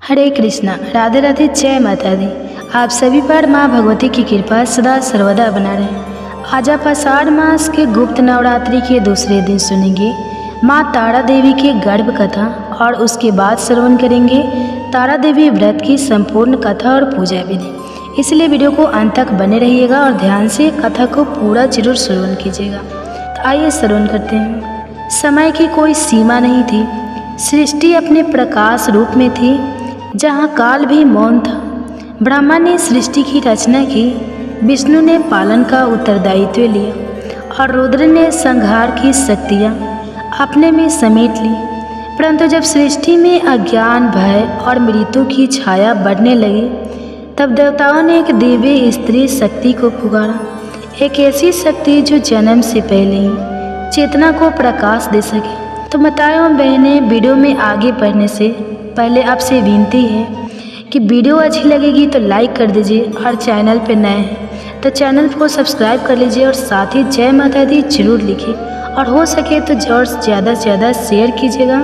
हरे कृष्णा, राधे राधे, जय माता दी। आप सभी पर माँ भगवती की कृपा सदा सर्वदा बना रहे। आज आप आषाढ़ मास के गुप्त नवरात्रि के दूसरे दिन सुनेंगे माँ तारा देवी की गर्भ कथा और उसके बाद श्रवण करेंगे तारा देवी व्रत की संपूर्ण कथा और पूजा विधि। इसलिए वीडियो को अंत तक बने रहिएगा और ध्यान से कथा को पूरा जरूर श्रवण कीजिएगा। तो आइए श्रवण करते हैं। समय की कोई सीमा नहीं थी, सृष्टि अपने प्रकाश रूप में थी जहाँ काल भी मौन था। ब्रह्मा ने सृष्टि की रचना की, विष्णु ने पालन का उत्तरदायित्व लिया और रुद्र ने संहार की शक्तियाँ अपने में समेट ली। परंतु जब सृष्टि में अज्ञान, भय और मृत्यु की छाया बढ़ने लगी, तब देवताओं ने एक दिव्य स्त्री शक्ति को पुकारा, एक ऐसी शक्ति जो जन्म से पहले ही चेतना को प्रकाश दे सके। तो माताओं बहनें, वीडियो में आगे बढ़ने से पहले आपसे विनती है कि वीडियो अच्छी लगेगी तो लाइक कर दीजिए और चैनल पर नए हैं तो चैनल को सब्सक्राइब कर लीजिए और साथ ही जय माता दी जरूर लिखिए और हो सके तो ज़्यादा से ज़्यादा शेयर कीजिएगा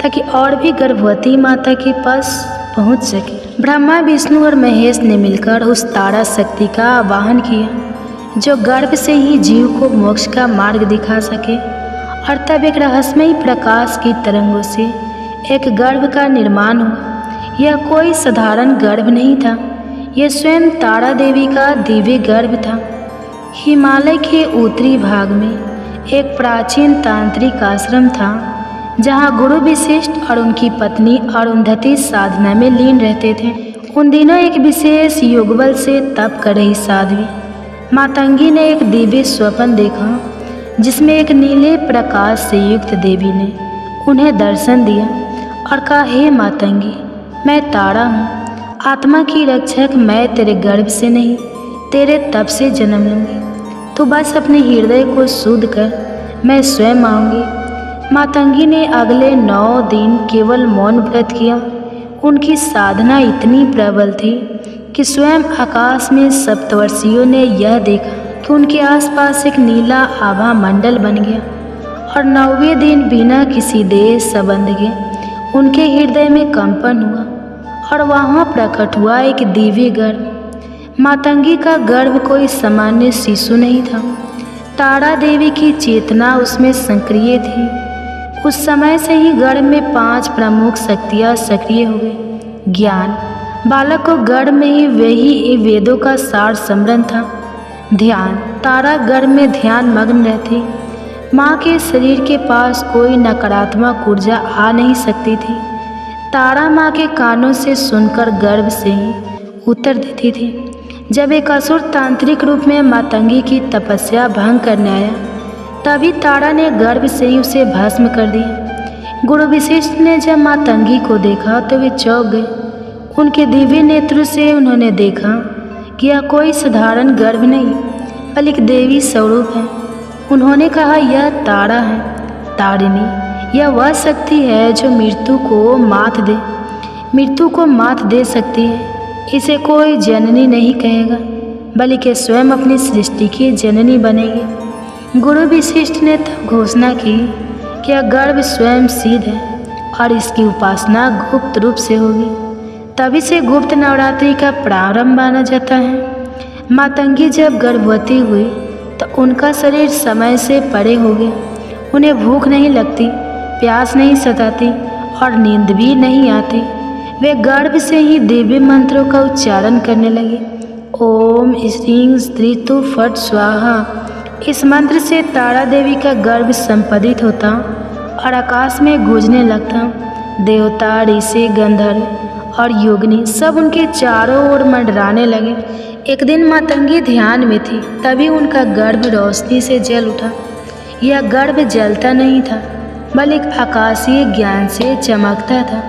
ताकि और भी गर्भवती माता के पास पहुंच सके। ब्रह्मा, विष्णु और महेश ने मिलकर उस तारा शक्ति का आवाहन किया जो गर्भ से ही जीव को मोक्ष का मार्ग दिखा सके। और तब एक रहस्यमयी प्रकाश की तरंगों से एक गर्भ का निर्माण हुआ। यह कोई साधारण गर्भ नहीं था, यह स्वयं तारा देवी का दिव्य गर्भ था। हिमालय के उत्तरी भाग में एक प्राचीन तांत्रिक आश्रम था जहाँ गुरु वशिष्ठ और उनकी पत्नी अरुंधति साधना में लीन रहते थे। उन दिनों एक विशेष योगबल से तप कर रही साध्वी मातंगी ने एक दिव्य स्वप्न देखा जिसमें एक नीले प्रकाश से युक्त देवी ने उन्हें दर्शन दिया और कहा, हे मातंगी, मैं तारा हूँ, आत्मा की रक्षक। मैं तेरे गर्भ से नहीं, तेरे तप से जन्म लूँगी। तो बस अपने हृदय को शुद्ध कर, मैं स्वयं आऊँगी। मातंगी ने अगले 9 दिन केवल मौन व्रत किया। उनकी साधना इतनी प्रबल थी कि स्वयं आकाश में सप्तवर्षियों ने यह देखा कि उनके आसपास एक नीला आभा मंडल बन गया और 9वें दिन बिना किसी देह संबंध के उनके हृदय में कंपन हुआ और वहाँ प्रकट हुआ एक दिव्य गर्भ। मातंगी का गर्भ कोई सामान्य शिशु नहीं था, तारा देवी की चेतना उसमें सक्रिय थी। उस समय से ही गर्भ में 5 प्रमुख शक्तियाँ सक्रिय हो गई। ज्ञान, बालक को गर्भ में ही वही वेदों का सार स्मरण था। ध्यान, तारा गर्भ में ध्यान मग्न रहती। माँ के शरीर के पास कोई नकारात्मक ऊर्जा आ नहीं सकती थी। तारा माँ के कानों से सुनकर गर्भ से ही उत्तर देती थी। जब एक असुर तांत्रिक रूप में मातंगी की तपस्या भंग करने आया, तभी तारा ने गर्भ से ही उसे भस्म कर दिया। गुरु वशिष्ठ ने जब मातंगी को देखा तो वे चौंक गए। उनके दिव्य नेत्र से उन्होंने देखा कि यह कोई साधारण गर्भ नहीं बल्कि देवी स्वरूप है। उन्होंने कहा, यह तारा है, तारिणी। यह वह शक्ति है जो मृत्यु को मात दे सकती है। इसे कोई जननी नहीं कहेगा बल्कि स्वयं अपनी सृष्टि की जननी बनेगी। गुरु वशिष्ठ ने तब घोषणा की कि यह गर्भ स्वयं सिद्ध है और इसकी उपासना गुप्त रूप से होगी। तभी से गुप्त नवरात्रि का प्रारंभ माना जाता है। मातंगी जब गर्भवती हुई तो उनका शरीर समय से परे हो गया। उन्हें भूख नहीं लगती, प्यास नहीं सताती और नींद भी नहीं आती। वे गर्भ से ही दिव्य मंत्रों का उच्चारण करने लगे। ओम श्रीं स्त्रीतु फट स्वाहा। इस मंत्र से तारा देवी का गर्भ संपदित होता और आकाश में गूंजने लगता। देवता, ऋषि, गंधर्व और योगिनी सब उनके चारों ओर मंडराने लगे। एक दिन मातंगी ध्यान में थी, तभी उनका गर्भ रोशनी से जल उठा। यह गर्भ जलता नहीं था बल्कि आकाशीय ज्ञान से चमकता था।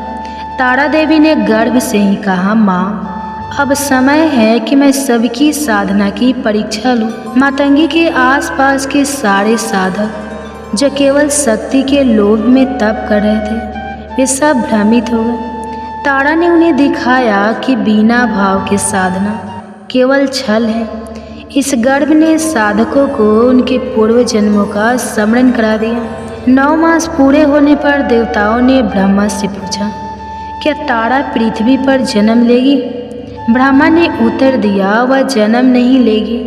तारा देवी ने गर्भ से ही कहा, माँ, अब समय है कि मैं सबकी साधना की परीक्षा लूँ। मातंगी के आसपास के सारे साधक जो केवल शक्ति के लोभ में तप कर रहे थे, वे सब भ्रमित हो गए। तारा ने उन्हें दिखाया कि बिना भाव के साधना केवल छल है। इस गर्भ ने साधकों को उनके पूर्व जन्मों का स्मरण करा दिया। 9 मास पूरे होने पर देवताओं ने ब्रह्मा से पूछा क्या तारा पृथ्वी पर जन्म लेगी? ब्रह्मा ने उत्तर दिया, वह जन्म नहीं लेगी,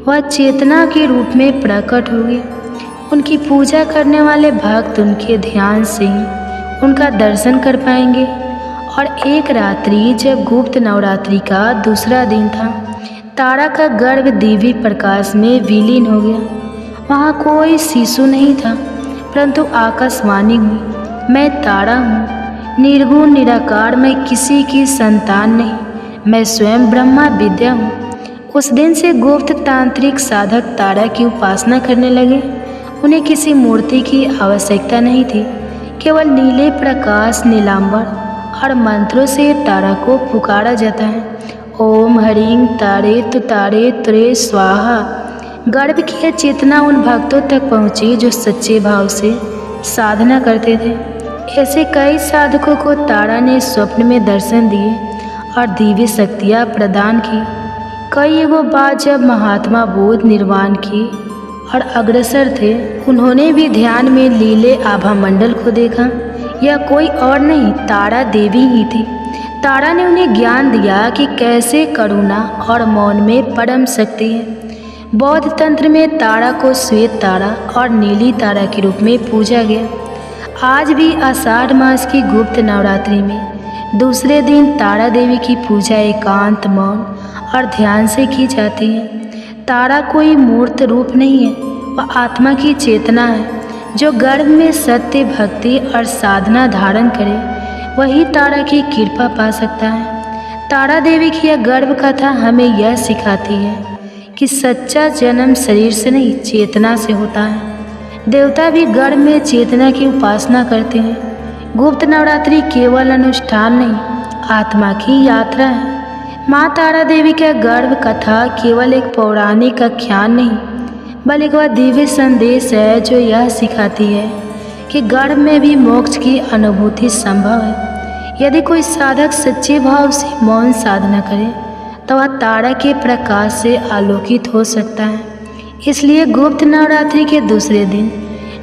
वह चेतना के रूप में प्रकट होगी। उनकी पूजा करने वाले भक्त उनके ध्यान से ही उनका दर्शन कर पाएंगे। और एक रात्रि जब गुप्त नवरात्रि का दूसरा दिन था, तारा का गर्भ दिव्य प्रकाश में विलीन हो गया। वहाँ कोई शिशु नहीं था, परंतु आकाशवाणी हुई, मैं तारा हूँ, निर्गुण निराकार, मैं किसी की संतान नहीं, मैं स्वयं ब्रह्मा विद्या हूँ। उस दिन से गुप्त तांत्रिक साधक तारा की उपासना करने लगे। उन्हें किसी मूर्ति की आवश्यकता नहीं थी, केवल नीले प्रकाश, नीलांबर और मंत्रों से तारा को पुकारा जाता है। ओम ह्रीं तारे तुतारे तुरे स्वाहा। गर्भ की चेतना उन भक्तों तक पहुँची जो सच्चे भाव से साधना करते थे। ऐसे कई साधकों को तारा ने स्वप्न में दर्शन दिए और दिव्य शक्तियाँ प्रदान की। कई युगों बाद जब महात्मा बुद्ध निर्वाण की और अग्रसर थे, उन्होंने भी ध्यान में लीले आभा मंडल को देखा। यह कोई और नहीं, तारा देवी ही थी। तारा ने उन्हें ज्ञान दिया कि कैसे करुणा और मौन में परम शक्ति है। बौद्ध तंत्र में तारा को श्वेत तारा और नीली तारा के रूप में पूजा गया। आज भी आषाढ़ मास की गुप्त नवरात्रि में दूसरे दिन तारा देवी की पूजा एकांत, मौन और ध्यान से की जाती है। तारा कोई मूर्त रूप नहीं है, वह आत्मा की चेतना है। जो गर्भ में सत्य, भक्ति और साधना धारण करे, वही तारा की कृपा पा सकता है। तारा देवी की यह गर्भ कथा हमें यह सिखाती है कि सच्चा जन्म शरीर से नहीं, चेतना से होता है। देवता भी गर्भ में चेतना की उपासना करते हैं। गुप्त नवरात्रि केवल अनुष्ठान नहीं, आत्मा की यात्रा है। माँ तारा देवी का गर्भ कथा केवल एक पौराणिक आख्यान नहीं, बल्कि वह दिव्य संदेश है जो यह सिखाती है कि गर्भ में भी मोक्ष की अनुभूति संभव है। यदि कोई साधक सच्चे भाव से मौन साधना करे तो वह तारा के प्रकाश से आलोकित हो सकता है। इसलिए गुप्त नवरात्रि के दूसरे दिन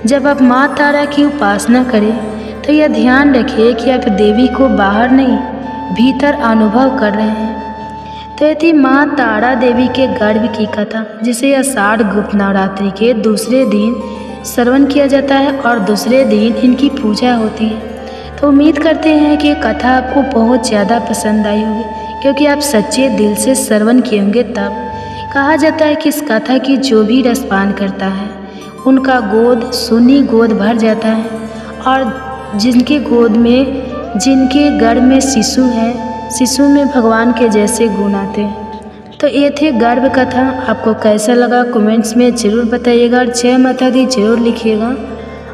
जब आप माँ तारा की उपासना करें तो यह ध्यान रखिए कि आप देवी को बाहर नहीं, भीतर अनुभव कर रहे हैं। तो ये थी माँ तारा देवी के गर्भ की कथा, जिसे आषाढ़ गुप्त नवरात्रि के दूसरे दिन श्रवण किया जाता है और दूसरे दिन इनकी पूजा होती है। तो उम्मीद करते हैं कि कथा आपको बहुत ज़्यादा पसंद आई होगी, क्योंकि आप सच्चे दिल से श्रवण किए होंगे। तब कहा जाता है कि इस कथा की जो भी रसपान करता है उनका गोद, सुनी गोद भर जाता है, और जिनके गोद में, जिनके गर्भ में शिशु है, शिशु में भगवान के जैसे गुण आते हैं। तो ये थे गर्भ कथा। आपको कैसा लगा कमेंट्स में ज़रूर बताइएगा और जय माता दी ज़रूर लिखिएगा।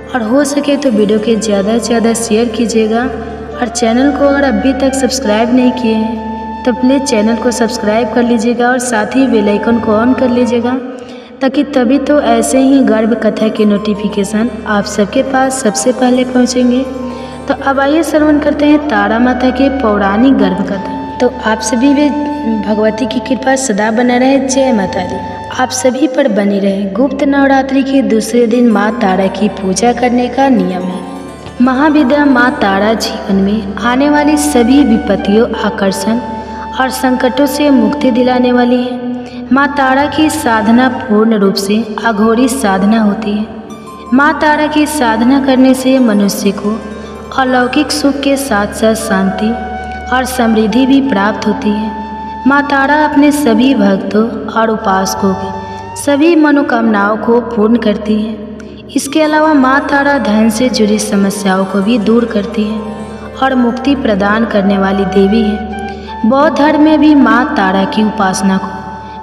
और हो सके तो वीडियो के ज़्यादा से ज़्यादा शेयर कीजिएगा। और चैनल को अगर अभी तक सब्सक्राइब नहीं किए हैं तो प्लीज़ चैनल को सब्सक्राइब कर लीजिएगा और साथ ही बेल आइकन को ऑन कर लीजिएगा, ताकि तभी तो ऐसे ही गर्भ कथा के नोटिफिकेशन आप सबके पास सबसे पहले पहुँचेंगे। तो अब आइए श्रवण करते हैं तारा माता के पौराणिक गर्भ कथा। तो आप सभी भी भगवती की कृपा सदा बना रहे। जय माता दी आप सभी पर बनी रहे। गुप्त नवरात्रि के दूसरे दिन माँ तारा की पूजा करने का नियम है। महाविद्या माँ तारा जीवन में आने वाली सभी विपत्तियों, आकर्षण और संकटों से मुक्ति दिलाने वाली है। माँ तारा की साधना पूर्ण रूप से अघोरी साधना होती है। माँ तारा की साधना करने से मनुष्य को अलौकिक सुख के साथ साथ शांति और समृद्धि भी प्राप्त होती है। माँ तारा अपने सभी भक्तों और उपासकों की सभी मनोकामनाओं को पूर्ण करती है। इसके अलावा माँ तारा धन से जुड़ी समस्याओं को भी दूर करती है और मुक्ति प्रदान करने वाली देवी है। बौद्ध धर्म में भी माँ तारा की उपासना को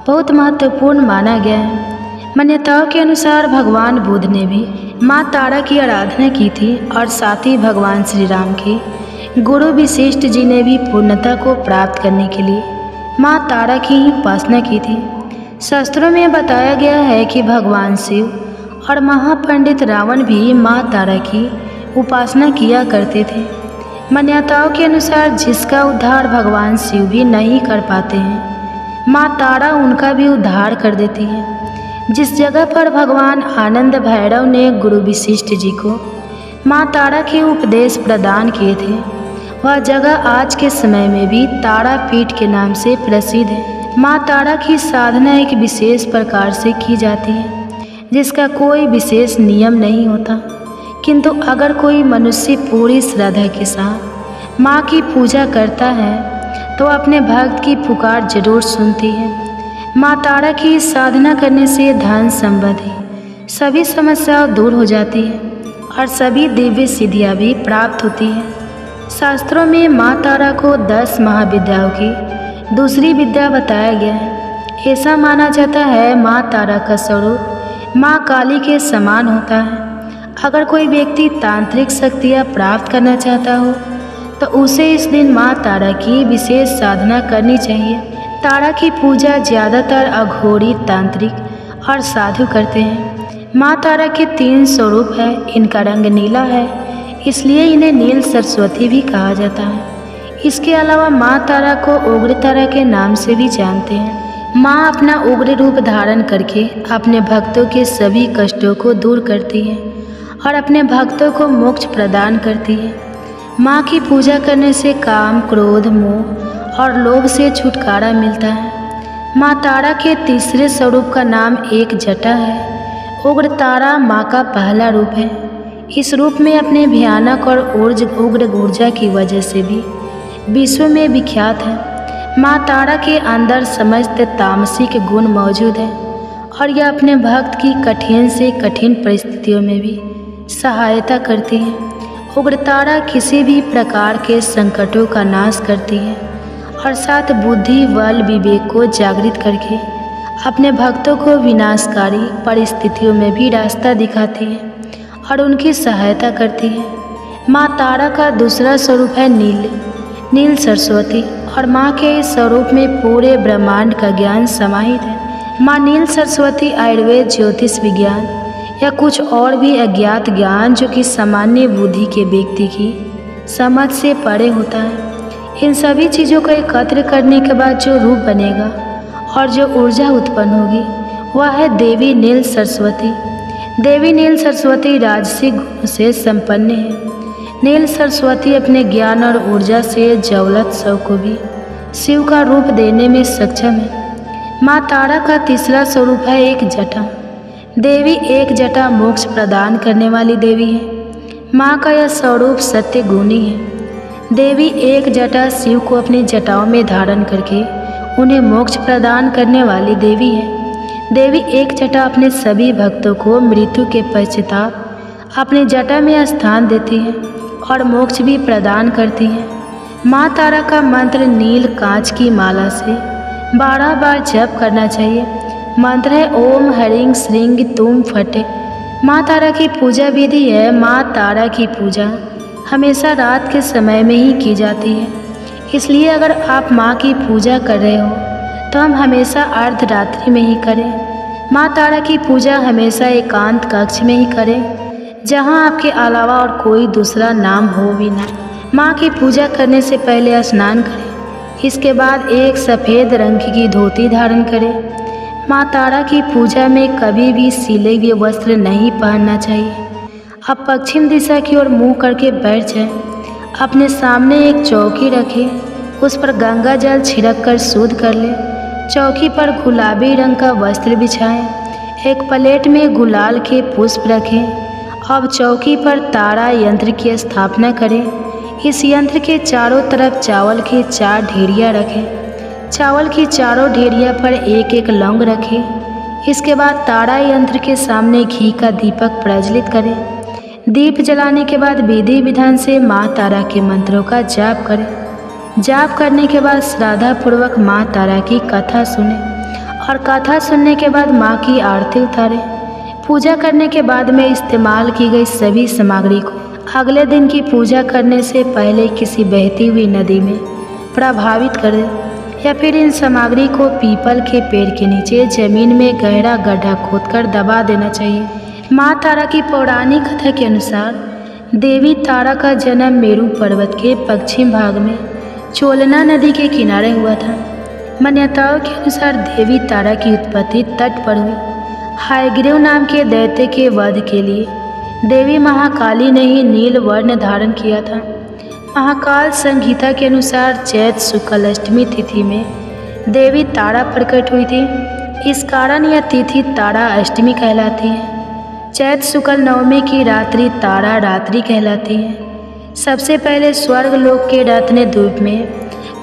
बहुत महत्वपूर्ण माना गया है। मान्यताओं के अनुसार भगवान बुद्ध ने भी माँ तारा की आराधना की थी और साथ ही भगवान श्री राम के गुरु वशिष्ठ जी ने भी पूर्णता को प्राप्त करने के लिए माँ तारा की ही उपासना की थी। शास्त्रों में बताया गया है कि भगवान शिव और महापंडित रावण भी माँ तारा की उपासना किया करते थे। मान्यताओं के अनुसार जिसका उद्धार भगवान शिव भी नहीं कर पाते हैं, माँ तारा उनका भी उद्धार कर देती है। जिस जगह पर भगवान आनंद भैरव ने गुरु वशिष्ठ जी को माँ तारा के उपदेश प्रदान किए थे, वह जगह आज के समय में भी तारापीठ के नाम से प्रसिद्ध है। माँ तारा की साधना एक विशेष प्रकार से की जाती है जिसका कोई विशेष नियम नहीं होता, किंतु अगर कोई मनुष्य पूरी श्रद्धा के साथ माँ की पूजा करता है तो अपने भक्त की पुकार जरूर सुनती है। माँ तारा की साधना करने से धन संबंधी सभी समस्याएं दूर हो जाती है और सभी दिव्य सिद्धियाँ भी प्राप्त होती हैं। शास्त्रों में माँ तारा को 10 महाविद्याओं की दूसरी विद्या बताया गया है। ऐसा माना जाता है माँ तारा का स्वरूप माँ काली के समान होता है। अगर कोई व्यक्ति तांत्रिक शक्तियाँ प्राप्त करना चाहता हो तो उसे इस दिन माँ तारा की विशेष साधना करनी चाहिए। तारा की पूजा ज़्यादातर अघोरी, तांत्रिक और साधु करते हैं। माँ तारा के 3 स्वरूप है। इनका रंग नीला है, इसलिए इन्हें नील सरस्वती भी कहा जाता है। इसके अलावा माँ तारा को उग्र तारा के नाम से भी जानते हैं। माँ अपना उग्र रूप धारण करके अपने भक्तों के सभी कष्टों को दूर करती है और अपने भक्तों को मोक्ष प्रदान करती है। माँ की पूजा करने से काम, क्रोध, मोह और लोभ से छुटकारा मिलता है। माँ तारा के तीसरे स्वरूप का नाम एक जटा है। उग्र तारा माँ का पहला रूप है। इस रूप में अपने भयानक और उग्र ऊर्जा की वजह से भी विश्व में विख्यात है। माँ तारा के अंदर समस्त तामसिक गुण मौजूद है और यह अपने भक्त की कठिन से कठिन परिस्थितियों में भी सहायता करती है। उग्र तारा किसी भी प्रकार के संकटों का नाश करती है और साथ बुद्धि, बल, विवेक को जागृत करके अपने भक्तों को विनाशकारी परिस्थितियों में भी रास्ता दिखाती है और उनकी सहायता करती है। माँ तारा का दूसरा स्वरूप है नील सरस्वती और माँ के इस स्वरूप में पूरे ब्रह्मांड का ज्ञान समाहित है। माँ नील सरस्वती आयुर्वेद, ज्योतिष विज्ञान या कुछ और भी अज्ञात ज्ञान जो कि सामान्य बुद्धि के व्यक्ति की समझ से परे होता है, इन सभी चीज़ों को एकत्र करने के बाद जो रूप बनेगा और जो ऊर्जा उत्पन्न होगी वह है देवी नील सरस्वती। देवी नील सरस्वती राजसिक गुण से संपन्न है। नील सरस्वती अपने ज्ञान और ऊर्जा से जवलत सब को भी शिव का रूप देने में सक्षम है। माँ तारा का तीसरा स्वरूप है एक जटा। देवी एक जटा मोक्ष प्रदान करने वाली देवी है। माँ का यह स्वरूप सत्य गुणी है। देवी एक जटा शिव को अपनी जटाओं में धारण करके उन्हें मोक्ष प्रदान करने वाली देवी है। देवी एक जटा अपने सभी भक्तों को मृत्यु के पश्चाताप अपने जटा में स्थान देती है और मोक्ष भी प्रदान करती है। माँ तारा का मंत्र नील कांच की माला से 12 बार जप करना चाहिए। मंत्र है ओम ह्रीं श्रीं तुम फटे। माँ तारा की पूजा विधि है। माँ तारा की पूजा हमेशा रात के समय में ही की जाती है, इसलिए अगर आप माँ की पूजा कर रहे हो तो हम हमेशा अर्धरात्रि में ही करें। माँ तारा की पूजा हमेशा एकांत कक्ष में ही करें जहाँ आपके अलावा और कोई दूसरा नाम हो भी ना। माँ की पूजा करने से पहले स्नान करें, इसके बाद एक सफ़ेद रंग की धोती धारण करें। माँ तारा की पूजा में कभी भी सिले हुए वस्त्र नहीं पहनना चाहिए। अब पश्चिम दिशा की ओर मुँह करके बैठ जाएं। अपने सामने एक चौकी रखें, उस पर गंगा जल छिड़क कर शुद्ध कर लें। चौकी पर गुलाबी रंग का वस्त्र बिछाएं। एक प्लेट में गुलाल के पुष्प रखें। अब चौकी पर तारा यंत्र की स्थापना करें। इस यंत्र के चारों तरफ चावल की 4 ढेरियाँ रखें। चावल की चारों ढेरिया पर एक एक लौंग रखें। इसके बाद तारा यंत्र के सामने घी का दीपक प्रज्वलित करें। दीप जलाने के बाद विधि विधान से माँ तारा के मंत्रों का जाप करें। जाप करने के बाद श्रद्धापूर्वक माँ तारा की कथा सुने और कथा सुनने के बाद माँ की आरती उतारें। पूजा करने के बाद में इस्तेमाल की गई सभी सामग्री को अगले दिन की पूजा करने से पहले किसी बहती हुई नदी में प्रभावित कर दें या फिर इन सामग्री को पीपल के पेड़ के नीचे जमीन में गहरा गड्ढा खोदकर दबा देना चाहिए। माँ तारा की पौराणिक कथा के अनुसार देवी तारा का जन्म मेरू पर्वत के पश्चिम भाग में चोलना नदी के किनारे हुआ था। मान्यताओं के अनुसार देवी तारा की उत्पत्ति तट पर हुई। हायग्रीव नाम के दैत्य के वध के लिए देवी महाकाली ने ही नील वर्ण धारण किया था। महाकाल संहिता के अनुसार चैत शुक्ल अष्टमी तिथि में देवी तारा प्रकट हुई थी। इस कारण यह तिथि तारा अष्टमी कहलाती है। चैत शुक्ल नवमी की रात्रि तारा रात्रि कहलाती है। सबसे पहले स्वर्ग लोक के रत्न द्वीप में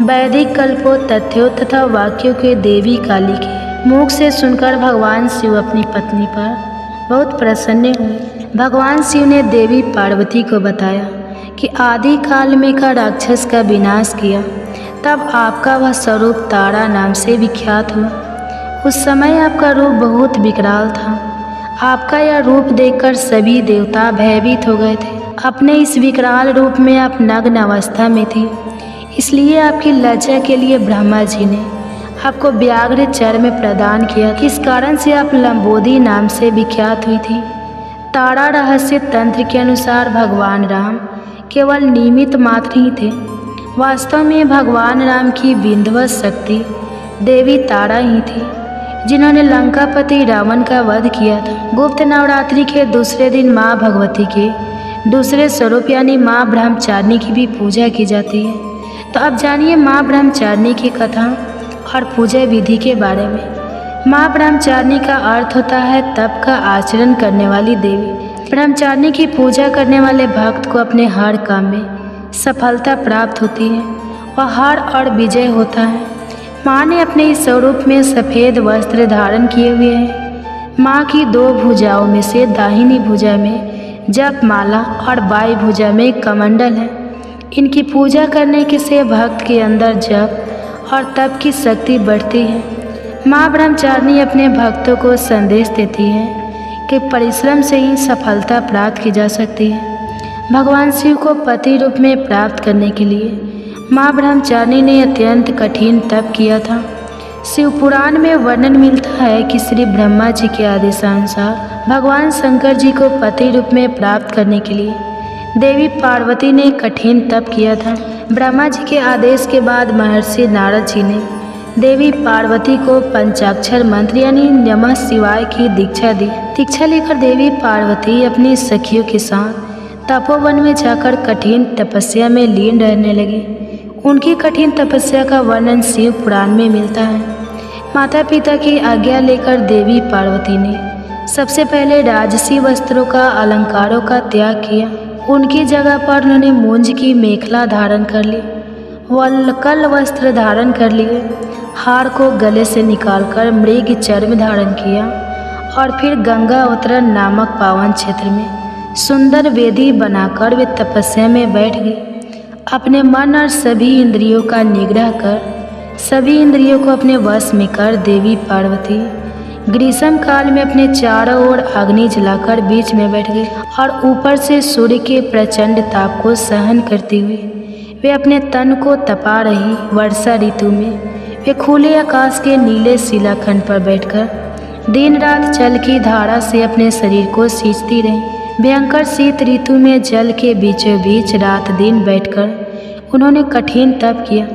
वैदिक कल्पों, तथ्यों तथा वाक्यों के देवी काली के मुख से सुनकर भगवान शिव अपनी पत्नी पर बहुत प्रसन्न हुए। भगवान शिव ने देवी पार्वती को बताया कि आदि काल में का राक्षस का विनाश किया, तब आपका वह स्वरूप तारा नाम से विख्यात हुआ। उस समय आपका रूप बहुत विकराल था। आपका यह रूप देखकर सभी देवता भयभीत हो गए थे। अपने इस विकराल रूप में आप नग्न अवस्था में थी, इसलिए आपकी लज्जा के लिए ब्रह्मा जी ने आपको व्याघ्र चर्म प्रदान किया। किस कारण से आप लंबोदरी नाम से विख्यात हुई थी। तारा रहस्य तंत्र के अनुसार भगवान राम केवल निमित्त मात्र ही थे। वास्तव में भगवान राम की विंध्यवत शक्ति देवी तारा ही थी, जिन्होंने लंकापति रावण का वध किया था। गुप्त नवरात्रि के दूसरे दिन माँ भगवती के दूसरे स्वरूप यानी माँ ब्रह्मचारिणी की भी पूजा की जाती है। तो अब जानिए माँ ब्रह्मचारिणी की कथा और पूजा विधि के बारे में। माँ ब्रह्मचारिणी का अर्थ होता है तप का आचरण करने वाली देवी। ब्रह्मचारिणी की पूजा करने वाले भक्त को अपने हर काम में सफलता प्राप्त होती है, वह हार और विजय होता है। माँ ने अपने इस स्वरूप में सफ़ेद वस्त्र धारण किए हुए हैं। माँ की दो भुजाओं में से दाहिनी भुजा में जप माला और बाई भुजा में कमंडल है। इनकी पूजा करने के से भक्त के अंदर जप और तप की शक्ति बढ़ती है। माँ ब्रह्मचारिणी अपने भक्तों को संदेश देती है कि परिश्रम से ही सफलता प्राप्त की जा सकती है। भगवान शिव को पति रूप में प्राप्त करने के लिए माँ ब्रह्मचारिणी ने अत्यंत कठिन तप किया था। शिव पुराण में वर्णन मिलता है कि श्री ब्रह्मा जी के आदेशानुसार भगवान शंकर जी को पति रूप में प्राप्त करने के लिए देवी पार्वती ने कठिन तप किया था। ब्रह्मा जी के आदेश के बाद महर्षि नारद जी ने देवी पार्वती को पंचाक्षर मंत्र यानी नमः शिवाय की दीक्षा दी। दीक्षा लेकर देवी पार्वती अपनी सखियों के साथ तपोवन में जाकर कठिन तपस्या में लीन रहने लगी। उनकी कठिन तपस्या का वर्णन शिव पुराण में मिलता है। माता पिता की आज्ञा लेकर देवी पार्वती ने सबसे पहले राजसी वस्त्रों का अलंकारों का त्याग किया। उनकी जगह पर उन्होंने मूंज की मेखला धारण कर ली, वल्कल वस्त्र धारण कर लिए, हार को गले से निकालकर मृग चर्म धारण किया और फिर गंगा अवतरण नामक पावन क्षेत्र में सुंदर वेदी बनाकर वे तपस्या में बैठ गए। अपने मन और सभी इंद्रियों का निग्रह कर सभी इंद्रियों को अपने वश में कर देवी पार्वती ग्रीष्म काल में अपने चारों ओर अग्नि जलाकर बीच में बैठ गई और ऊपर से सूर्य के प्रचंड ताप को सहन करती हुई वे अपने तन को तपा रही। वर्षा ऋतु में वे खुले आकाश के नीले शिलाखंड पर बैठकर दिन रात जल की धारा से अपने शरीर को सींचती रही। भयंकर शीत ऋतु में जल के बीचों बीच रात दिन बैठकर उन्होंने कठिन तप किया।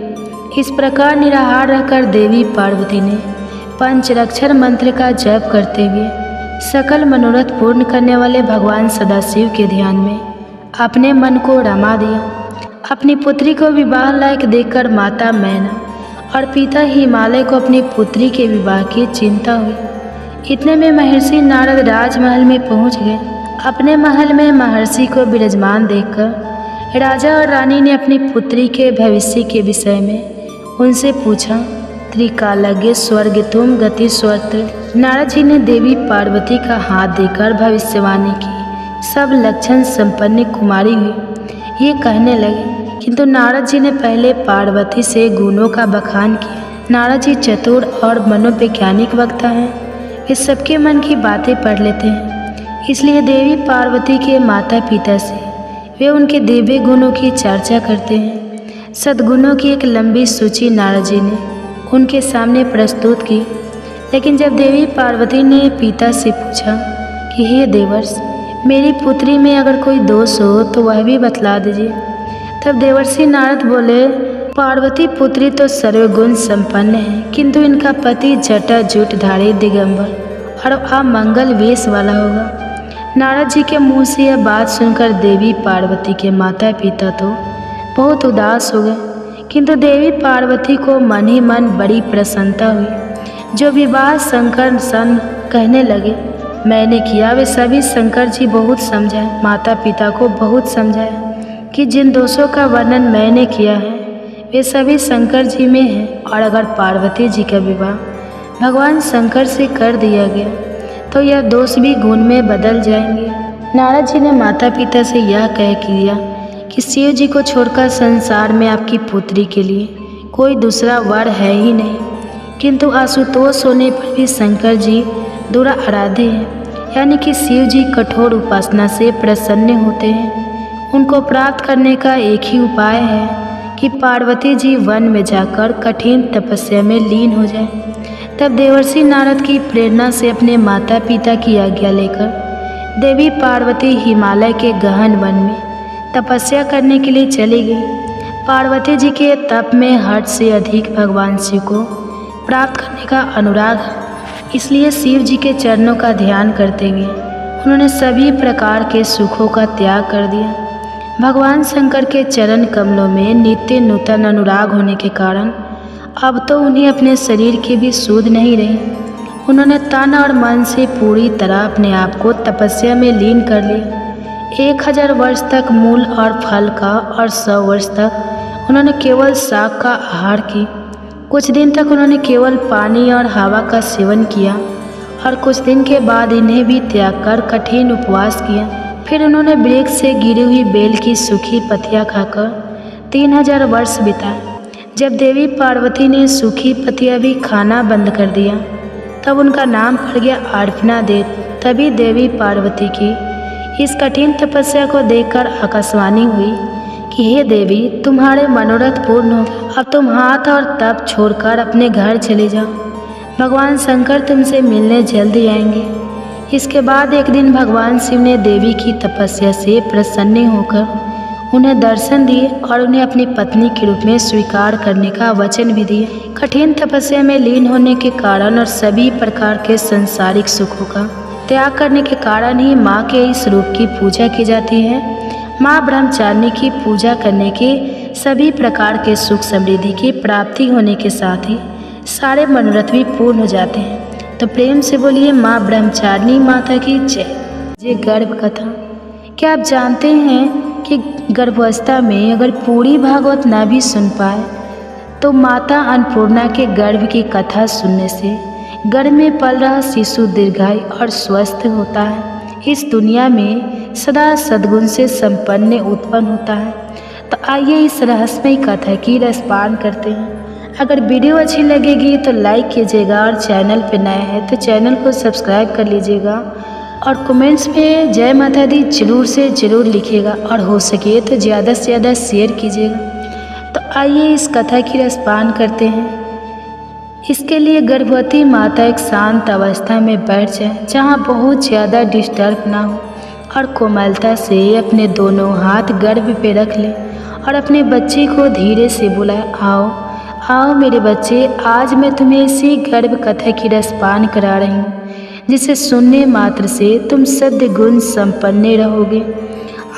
इस प्रकार निराहार रहकर देवी पार्वती ने पंचरक्षर मंत्र का जप करते हुए सकल मनोरथ पूर्ण करने वाले भगवान सदाशिव के ध्यान में अपने मन को रमा दिया। अपनी पुत्री को विवाह लायक देखकर माता मैना और पिता हिमालय को अपनी पुत्री के विवाह की चिंता हुई। इतने में महर्षि नारद राजमहल में पहुंच गए। अपने महल में महर्षि को विराजमान देखकर राजा और रानी ने अपनी पुत्री के भविष्य के विषय में उनसे पूछा। त्रिकालज्ञ स्वर्ग तुम गति स्वत्र। नारद जी ने देवी पार्वती का हाथ देकर भविष्यवाणी की। सब लक्षण संपन्न कुमारी हुई। ये कहने लगे, किंतु नारद जी ने पहले पार्वती से गुणों का बखान किया। नारद जी चतुर और मनोवैज्ञानिक वक्ता हैं। वे सबके मन की बातें पढ़ लेते हैं, इसलिए देवी पार्वती के माता पिता से वे उनके दिव्य गुणों की चर्चा करते हैं। सद्गुणों की एक लंबी सूची नारद जी ने उनके सामने प्रस्तुत की। लेकिन जब देवी पार्वती ने पिता से पूछा कि हे देवर्ष, मेरी पुत्री में अगर कोई दोष हो तो वह भी बतला दीजिए, तब देवर्षि नारद बोले, पार्वती पुत्री तो सर्वगुण संपन्न है, किंतु इनका पति जटा जूटधारी दिगंबर और अमंगल वेश वाला होगा। नारद जी के मुंह से यह बात सुनकर देवी पार्वती के माता पिता तो बहुत उदास हो गए। किंतु देवी पार्वती को मन ही मन बड़ी प्रसन्नता हुई। जो विवाह शंकर सन कहने लगे मैंने किया, वे सभी शंकर जी बहुत समझाए, माता पिता को बहुत समझाया कि जिन दोषों का वर्णन मैंने किया है वे सभी शंकर जी में हैं, और अगर पार्वती जी का विवाह भगवान शंकर से कर दिया गया तो यह दोष भी गुण में बदल जाएंगे। नारद जी ने माता पिता से यह कह किया कि शिव जी को छोड़कर संसार में आपकी पुत्री के लिए कोई दूसरा वर है ही नहीं। किंतु आशुतोष होने पर भी शंकर जी दूरा आराध्य हैं, यानी कि शिव जी कठोर उपासना से प्रसन्न होते हैं। उनको प्राप्त करने का एक ही उपाय है कि पार्वती जी वन में जाकर कठिन तपस्या में लीन हो जाए। तब देवर्षि नारद की प्रेरणा से अपने माता पिता की आज्ञा लेकर देवी पार्वती हिमालय के गहन वन में तपस्या करने के लिए चली गई। पार्वती जी के तप में हद से अधिक भगवान शिव को प्राप्त करने का अनुराग है, इसलिए शिव जी के चरणों का ध्यान करते हुए उन्होंने सभी प्रकार के सुखों का त्याग कर दिया। भगवान शंकर के चरण कमलों में नित्य नूतन अनुराग होने के कारण अब तो उन्हें अपने शरीर की भी सुध नहीं रही। उन्होंने तन और मन से पूरी तरह अपने आप को तपस्या में लीन कर लिया। 1000 वर्ष तक मूल और फल का और 100 वर्ष तक उन्होंने केवल शाक का आहार की। कुछ दिन तक उन्होंने केवल पानी और हवा का सेवन किया और कुछ दिन के बाद इन्हें भी त्याग कर कठिन उपवास किया। फिर उन्होंने वृक्ष से गिरी हुई बेल की सूखी पत्तियां खाकर 3000 वर्ष बिताए। जब देवी पार्वती ने सूखी पत्तियां भी खाना बंद कर दिया तब उनका नाम पड़ गया आर्फना देव। तभी देवी पार्वती की इस कठिन तपस्या को देखकर आकाशवाणी हुई कि हे देवी, तुम्हारे मनोरथ पूर्ण हो गए, अब तुम हाथ और तप छोड़कर अपने घर चले जाओ। भगवान शंकर तुमसे मिलने जल्दी आएंगे। इसके बाद एक दिन भगवान शिव ने देवी की तपस्या से प्रसन्न होकर उन्हें दर्शन दिए और उन्हें अपनी पत्नी के रूप में स्वीकार करने का वचन भी दिया। कठिन तपस्या में लीन होने के कारण और सभी प्रकार के सांसारिक सुखों का त्याग करने के कारण ही माँ के इस रूप की पूजा की जाती है। माँ ब्रह्मचारिणी की पूजा करने के सभी प्रकार के सुख समृद्धि की प्राप्ति होने के साथ ही सारे मनोरथ भी पूर्ण हो जाते हैं। तो प्रेम से बोलिए माँ ब्रह्मचारिणी माता की जय। ये गर्भ कथा, क्या आप जानते हैं कि गर्भावस्था में अगर पूरी भागवत ना भी सुन पाए तो माता अन्नपूर्णा के गर्भ की कथा सुनने से गर्भ में पल रहा शिशु दीर्घायु और स्वस्थ होता है, इस दुनिया में सदा सद्गुण से संपन्न उत्पन्न होता है। तो आइए इस रहस्यमयी कथा की रसपान करते हैं। अगर वीडियो अच्छी लगेगी तो लाइक कीजिएगा और चैनल पर नए हैं तो चैनल को सब्सक्राइब कर लीजिएगा और कमेंट्स में जय माता दी जरूर से ज़रूर लिखिएगा और हो सके तो ज़्यादा से ज़्यादा शेयर कीजिएगा। तो आइए इस कथा की रसपान करते हैं। इसके लिए गर्भवती माता एक शांत अवस्था में बैठ जाए जहाँ बहुत ज़्यादा डिस्टर्ब ना हो और कोमलता से अपने दोनों हाथ गर्भ पे रख ले और अपने बच्चे को धीरे से बुलाए, आओ आओ मेरे बच्चे, आज मैं तुम्हें इसी गर्भ कथा की रसपान करा रही हूँ जिसे सुनने मात्र से तुम सद्य गुण संपन्न रहोगे।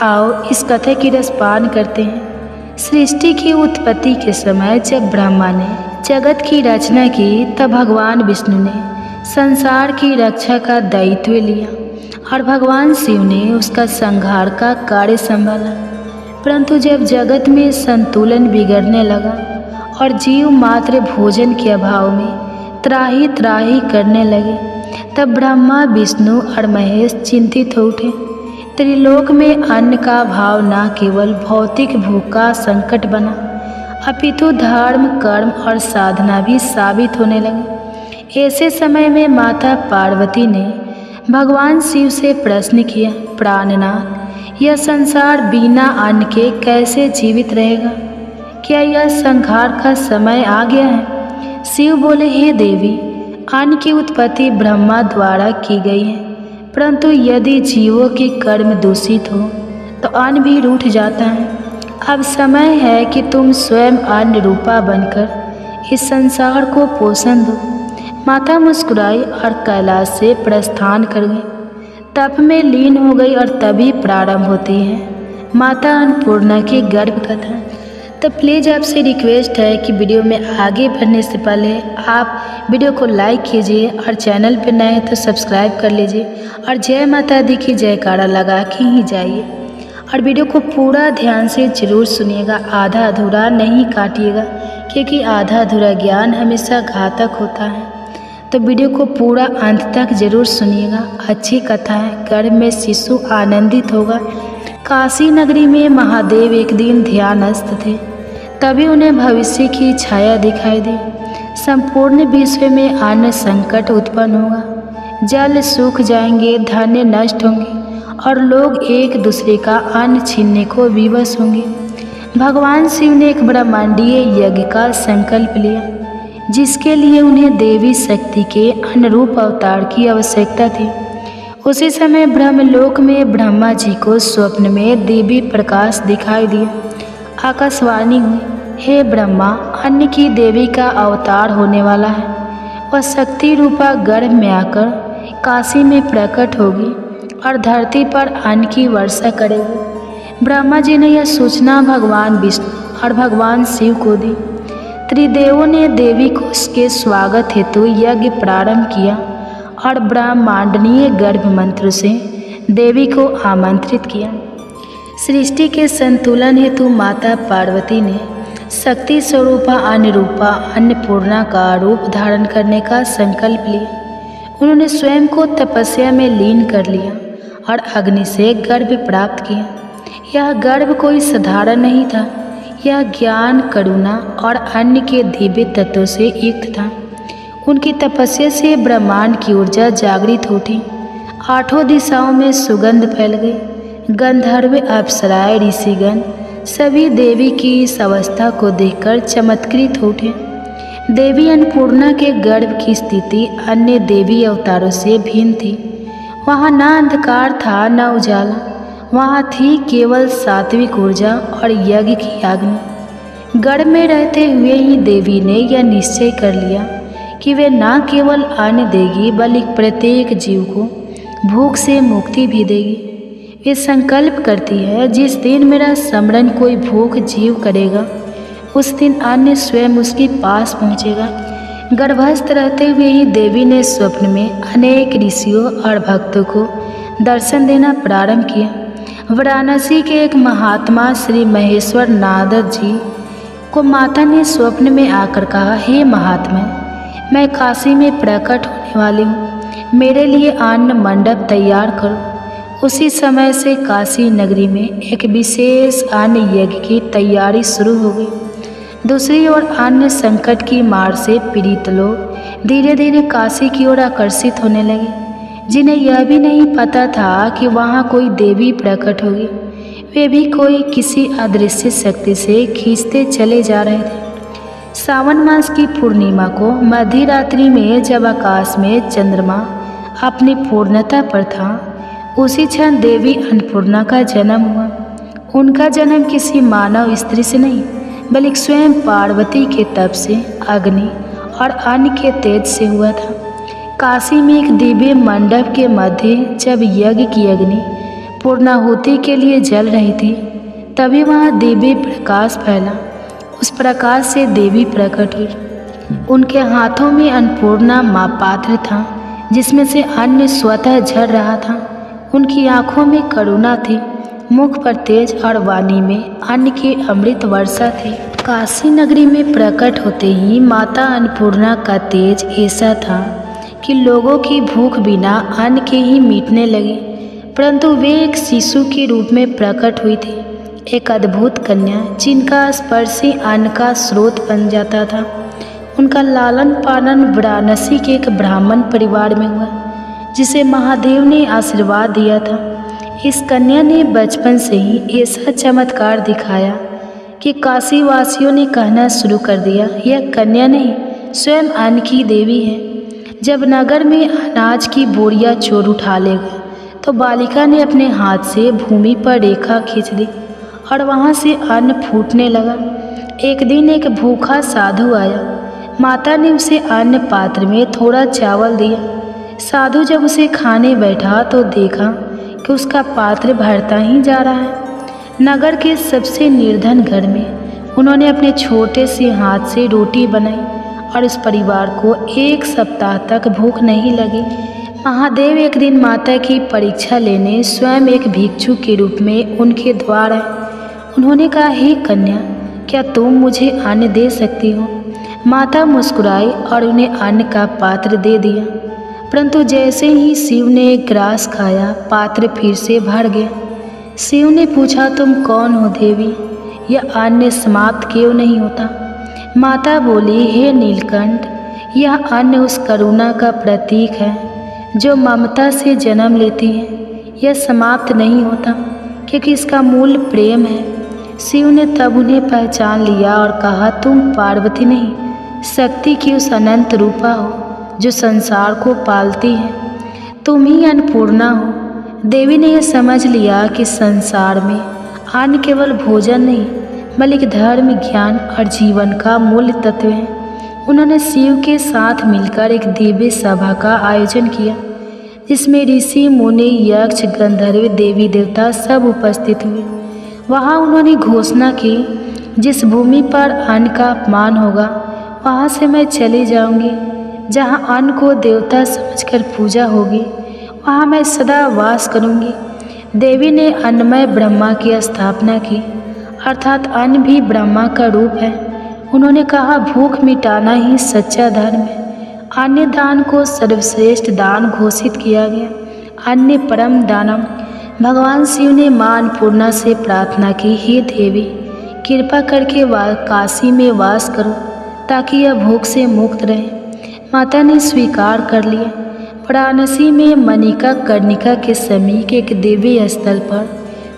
आओ इस कथा की रसपान करते हैं। सृष्टि की उत्पत्ति के समय जब ब्रह्मा ने जगत की रचना की तब भगवान विष्णु ने संसार की रक्षा का दायित्व लिया और भगवान शिव ने उसका संहार का कार्य संभाला। परंतु जब जगत में संतुलन बिगड़ने लगा और जीव मात्र भोजन के अभाव में त्राही त्राही करने लगे तब ब्रह्मा विष्णु और महेश चिंतित हो उठे। त्रिलोक में अन्न का अभाव न केवल भौतिक भूख का संकट बना अपितु धर्म कर्म और साधना भी साबित होने लगे। ऐसे समय में माता पार्वती ने भगवान शिव से प्रश्न किया, प्राणनाथ, यह संसार बिना अन्न के कैसे जीवित रहेगा? क्या यह संहार का समय आ गया है? शिव बोले, हे देवी, अन्न की उत्पत्ति ब्रह्मा द्वारा की गई है, परंतु यदि जीवों के कर्म दूषित हो तो अन्न भी रूठ जाता है। अब समय है कि तुम स्वयं अन्न रूपा बनकर इस संसार को पोषण दो। माता मुस्कुराई और कैलाश से प्रस्थान कर गई, तप में लीन हो गई और तभी प्रारंभ होती है माता अन्नपूर्णा की गर्भ कथा। तो प्लीज़ आपसे रिक्वेस्ट है कि वीडियो में आगे बढ़ने से पहले आप वीडियो को लाइक कीजिए और चैनल पर नए हैं तो सब्सक्राइब कर लीजिए और जय माता दी की जयकारा लगा के ही जाइए। और वीडियो को पूरा ध्यान से ज़रूर सुनिएगा, आधा अधूरा नहीं काटिएगा, क्योंकि आधा अधूरा ज्ञान हमेशा घातक होता है। तो वीडियो को पूरा अंत तक ज़रूर सुनिएगा। अच्छी कथा है, गर्भ में शिशु आनंदित होगा। काशी नगरी में महादेव एक दिन ध्यानस्थ थे, तभी उन्हें भविष्य की छाया दिखाई दी। संपूर्ण विश्व में अन्न संकट उत्पन्न होगा, जल सूख जाएंगे, धान्य नष्ट होंगे और लोग एक दूसरे का अन्न छीनने को विवश होंगे। भगवान शिव ने एक ब्रह्मांडीय यज्ञ का संकल्प लिया, जिसके लिए उन्हें देवी शक्ति के अनुरूप अवतार की आवश्यकता थी। उसी समय ब्रह्मलोक में ब्रह्मा जी को स्वप्न में दिव्य प्रकाश दिखाई दिया। आकाशवाणी हुई, हे ब्रह्मा, अन्न की देवी का अवतार होने वाला है। वह शक्ति रूपा गर्भ में आकर काशी में प्रकट होगी और धरती पर अन्न की वर्षा करेगी। ब्रह्मा जी ने यह सूचना भगवान विष्णु और भगवान शिव को दी। त्रिदेवों ने देवी को उसके स्वागत हेतु यज्ञ प्रारंभ किया और ब्रह्मांडनीय गर्भ मंत्र से देवी को आमंत्रित किया। सृष्टि के संतुलन हेतु माता पार्वती ने शक्ति स्वरूपा अनुरूपा अन्नपूर्णा का रूप धारण करने का संकल्प लिया। उन्होंने स्वयं को तपस्या में लीन कर लिया और अग्नि से गर्भ प्राप्त किया। यह गर्भ कोई साधारण नहीं था, यह ज्ञान, करुणा और अन्य के दिव्य तत्वों से युक्त था। उनकी तपस्या से ब्रह्मांड की ऊर्जा जागृत उठी। आठों दिशाओं में सुगंध फैल गई। गंधर्व, अप्सराएं, ऋषिगण सभी देवी की इस अवस्था को देखकर चमत्कृत उठे। देवी अन्नपूर्णा के गर्भ की स्थिति अन्य देवी अवतारों से भिन्न थी। वहाँ न अंधकार था न उजाला, वहाँ थी केवल सात्विक ऊर्जा और यज्ञ की अग्नि। गर्भ में रहते हुए ही देवी ने यह निश्चय कर लिया कि वे न केवल अन्न देगी बल्कि प्रत्येक जीव को भूख से मुक्ति भी देगी। वे संकल्प करती है, जिस दिन मेरा स्मरण कोई भूख जीव करेगा उस दिन अन्न स्वयं उसके पास पहुँचेगा। गर्भस्थ रहते हुए ही देवी ने स्वप्न में अनेक ऋषियों और भक्तों को दर्शन देना प्रारंभ किया। वाराणसी के एक महात्मा श्री महेश्वर नारद जी को माता ने स्वप्न में आकर कहा, हे महात्मा, मैं काशी में प्रकट होने वाली हूँ, मेरे लिए अन्न मंडप तैयार करो। उसी समय से काशी नगरी में एक विशेष अन्न यज्ञ की तैयारी शुरू हो गई। दूसरी ओर अन्न संकट की मार से पीड़ित लोग धीरे धीरे काशी की ओर आकर्षित होने लगे, जिन्हें यह भी नहीं पता था कि वहाँ कोई देवी प्रकट होगी। वे भी कोई किसी अदृश्य शक्ति से खींचते चले जा रहे थे। सावन मास की पूर्णिमा को मध्य रात्रि में जब आकाश में चंद्रमा अपनी पूर्णता पर था, उसी क्षण देवी अन्नपूर्णा का जन्म हुआ। उनका जन्म किसी मानव स्त्री से नहीं बल्कि स्वयं पार्वती के तप से, अग्नि और अन्न के तेज से हुआ था। काशी में एक दिव्य मंडप के मध्य जब यज्ञ की अग्नि पूर्णाहुति के लिए जल रही थी, तभी वहाँ दिव्य प्रकाश फैला। उस प्रकाश से देवी प्रकट हुई। उनके हाथों में अन्नपूर्णा माँ पात्र था, जिसमें से अन्न स्वतः झड़ रहा था। उनकी आँखों में करुणा थी, मुख पर तेज और वाणी में अन्न की अमृत वर्षा थी। काशी नगरी में प्रकट होते ही माता अन्नपूर्णा का तेज ऐसा था कि लोगों की भूख बिना अन्न के ही मिटने लगी। परंतु वे एक शिशु के रूप में प्रकट हुई थी, एक अद्भुत कन्या जिनका स्पर्श ही अन्न का स्रोत बन जाता था। उनका लालन पालन वाराणसी के एक ब्राह्मण परिवार में हुआ, जिसे महादेव ने आशीर्वाद दिया था। इस कन्या ने बचपन से ही ऐसा चमत्कार दिखाया कि काशी वासियों ने कहना शुरू कर दिया, यह कन्या नहीं स्वयं अन्न की देवी है। जब नगर में अनाज की बोरियां चोर उठा ले गए तो बालिका ने अपने हाथ से भूमि पर रेखा खींच दी और वहाँ से अन्न फूटने लगा। एक दिन एक भूखा साधु आया। माता ने उसे अन्न पात्र में थोड़ा चावल दिया। साधु जब उसे खाने बैठा तो देखा कि उसका पात्र भरता ही जा रहा है। नगर के सबसे निर्धन घर में उन्होंने अपने छोटे से हाथ से रोटी बनाई और उस परिवार को 1 सप्ताह तक भूख नहीं लगी। महादेव एक दिन माता की परीक्षा लेने स्वयं एक भिक्षु के रूप में उनके द्वार आए। उन्होंने कहा, हे कन्या, क्या तुम मुझे अन्न दे सकती हो? माता मुस्कुराई और उन्हें अन्न का पात्र दे दिया, परंतु जैसे ही शिव ने एक ग्रास खाया, पात्र फिर से भर गया। शिव ने पूछा, तुम कौन हो देवी? यह अन्न समाप्त क्यों नहीं होता? माता बोली, हे नीलकंठ, यह अन्न उस करुणा का प्रतीक है जो ममता से जन्म लेती है। यह समाप्त नहीं होता क्योंकि इसका मूल प्रेम है। शिव ने तब उन्हें पहचान लिया और कहा, तुम पार्वती नहीं, शक्ति की उस अनंत रूपा हो जो संसार को पालती है। तुम ही अन्नपूर्णा हो। देवी ने यह समझ लिया कि संसार में अन्न केवल भोजन नहीं बल्कि धर्म, ज्ञान और जीवन का मूल तत्व है। उन्होंने शिव के साथ मिलकर एक दिव्य सभा का आयोजन किया जिसमें ऋषि, मुनि, यक्ष, गंधर्व, देवी देवता सब उपस्थित हुए। वहाँ उन्होंने घोषणा की, जिस भूमि पर अन्न का अपमान होगा वहाँ से मैं चली जाऊंगी। जहाँ अन्न को देवता समझकर पूजा होगी वहाँ मैं सदा वास करूंगी। देवी ने अन्नमय ब्रह्मा की स्थापना की, अर्थात अन्न भी ब्रह्मा का रूप है। उन्होंने कहा, भूख मिटाना ही सच्चा धर्म है। अन्य दान को सर्वश्रेष्ठ दान घोषित किया गया। अन्य परम दानम। भगवान शिव ने मां अन्नपूर्णा से प्रार्थना की, हे देवी, कृपा करके काशी में वास करो ताकि यह भूख से मुक्त रहे। माता ने स्वीकार कर लिया। वाराणसी में मणिका कर्णिका के समीप एक दिव्य स्थल पर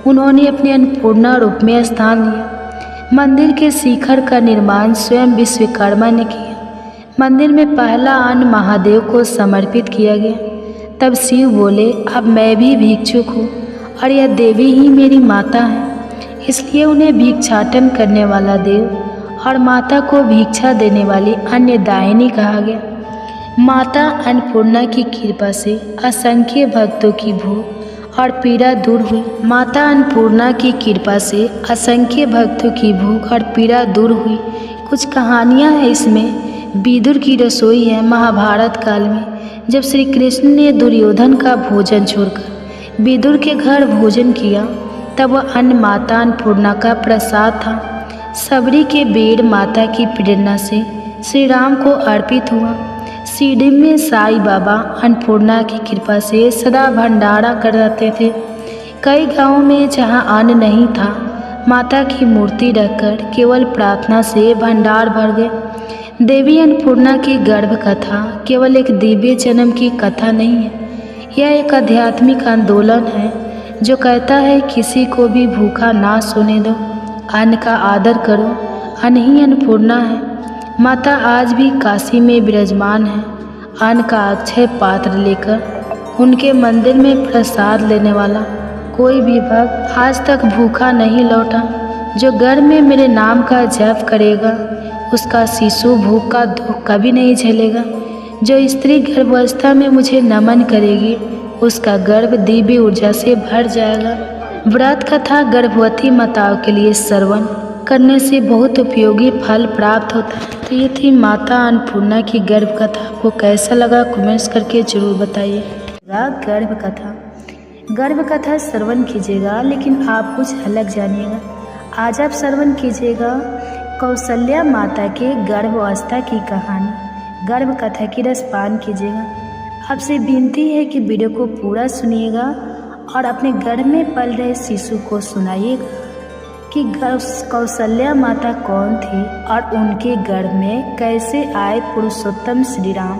उन्होंने अपने अन्नपूर्णा रूप में स्थान लिया। मंदिर के शिखर का निर्माण स्वयं विश्वकर्मा ने किया। मंदिर में पहला अन्न महादेव को समर्पित किया गया। तब शिव बोले, अब मैं भी भिक्षुक हूँ और यह देवी ही मेरी माता है, इसलिए उन्हें भिक्षाटन करने वाला देव और माता को भिक्षा देने वाली अन्नदायिनी कहा गया। माता अन्नपूर्णा की कृपा से असंख्य भक्तों की भूख और पीड़ा दूर हुई। माता अन्नपूर्णा की कृपा से असंख्य भक्तों की भूख और पीड़ा दूर हुई। कुछ कहानियाँ हैं इसमें। विदुर की रसोई है। महाभारत काल में जब श्री कृष्ण ने दुर्योधन का भोजन छोड़कर विदुर के घर भोजन किया तब वह अन्न माता अन्नपूर्णा का प्रसाद था। सबरी के बेड़ माता की प्रेरणा से श्री राम को अर्पित हुआ। शिरडी में साईं बाबा अन्नपूर्णा की कृपा से सदा भंडारा कराते थे। कई गांवों में जहां अन्न नहीं था, माता की मूर्ति रखकर केवल प्रार्थना से भंडार भर गए। देवी अन्नपूर्णा की गर्भ कथा केवल एक दिव्य जन्म की कथा नहीं है, यह एक आध्यात्मिक आंदोलन है जो कहता है किसी को भी भूखा ना सोने दो, अन्न का आदर करो, अन्न ही अन्नपूर्णा है। माता आज भी काशी में विराजमान है। अन्न का अक्षय पात्र लेकर उनके मंदिर में प्रसाद लेने वाला कोई भी भक्त आज तक भूखा नहीं लौटा। जो घर में मेरे नाम का जप करेगा उसका शिशु भूख का दुख कभी नहीं झेलेगा। जो स्त्री गर्भावस्था में मुझे नमन करेगी उसका गर्भ दिव्य ऊर्जा से भर जाएगा। व्रत कथा गर्भवती माताओं के लिए श्रवण करने से बहुत उपयोगी फल प्राप्त होता है। तो ये थी माता अन्नपूर्णा की गर्भ कथा। आपको कैसा लगा कमेंट्स करके जरूर बताइए। गर्भ कथा श्रवण कीजिएगा, लेकिन आप कुछ अलग जानिएगा। आज आप श्रवण कीजिएगा कौशल्या माता के गर्भावस्था की कहानी। गर्भ कथा की रसपान कीजिएगा। आपसे विनती है कि वीडियो को पूरा सुनिएगा और अपने गर्भ में पल रहे शिशु को सुनाइएगा कि कौशल्या माता कौन थी और उनके गर्भ में कैसे आए पुरुषोत्तम श्री राम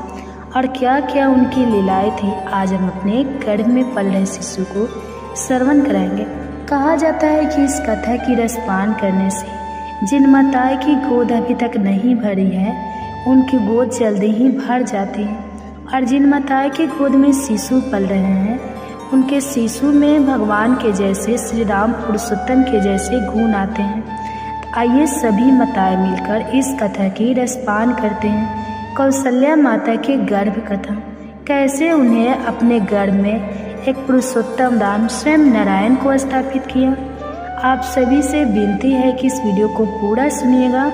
और क्या क्या उनकी लीलाएं थी। आज हम अपने गर्भ में पल रहे शिशु को श्रवण कराएंगे। कहा जाता है कि इस कथा की रसपान करने से जिन माताएं की गोद अभी तक नहीं भरी है उनकी गोद जल्दी ही भर जाती है, और जिन माताएं की गोद में शिशु पल रहे हैं उनके शिशु में भगवान के जैसे श्री राम पुरुषोत्तम के जैसे गुण आते हैं। तो आइए सभी माताएं मिलकर इस कथा की रसपान करते हैं। कौशल्या माता की गर्भ कथा, कैसे उन्हें अपने गर्भ में एक पुरुषोत्तम राम स्वयं नारायण को स्थापित किया। आप सभी से विनती है कि इस वीडियो को पूरा सुनिएगा,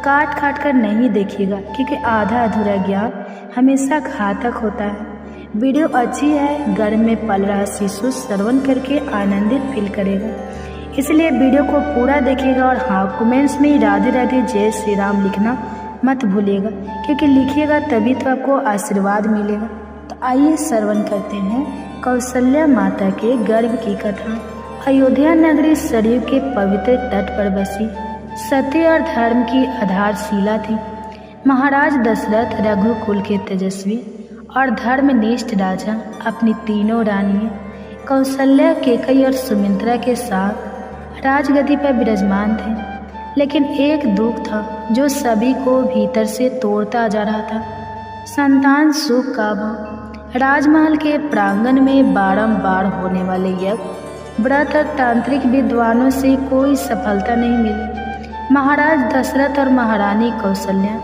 काट काट कर नहीं देखिएगा, क्योंकि आधा अधूरा ज्ञान हमेशा घातक होता है। वीडियो अच्छी है, गर्भ में पल रहा शिशु श्रवण करके आनंदित फील करेगा, इसलिए वीडियो को पूरा देखिएगा। और हाँ, कमेंट्स में राधे राधे जय श्री राम लिखना मत भूलिएगा, क्योंकि लिखिएगा तभी तो आपको आशीर्वाद मिलेगा। तो आइए श्रवण करते हैं कौशल्या माता के गर्भ की कथा। अयोध्या नगरी सरयू के पवित्र तट पर बसी सत्य और धर्म की आधारशिला थी। महाराज दशरथ रघुकुल के तेजस्वी और धर्मनिष्ठ राजा अपनी तीनों रानियों कौशल्या, केकई और सुमित्रा के साथ राजगद्दी पर विराजमान थे। लेकिन एक दुख था जो सभी को भीतर से तोड़ता जा रहा था, संतान सुख का अभाव। राजमहल के प्रांगण में बारंबार होने वाले यज्ञ, व्रत और तांत्रिक विद्वानों से कोई सफलता नहीं मिली। महाराज दशरथ और महारानी कौशल्या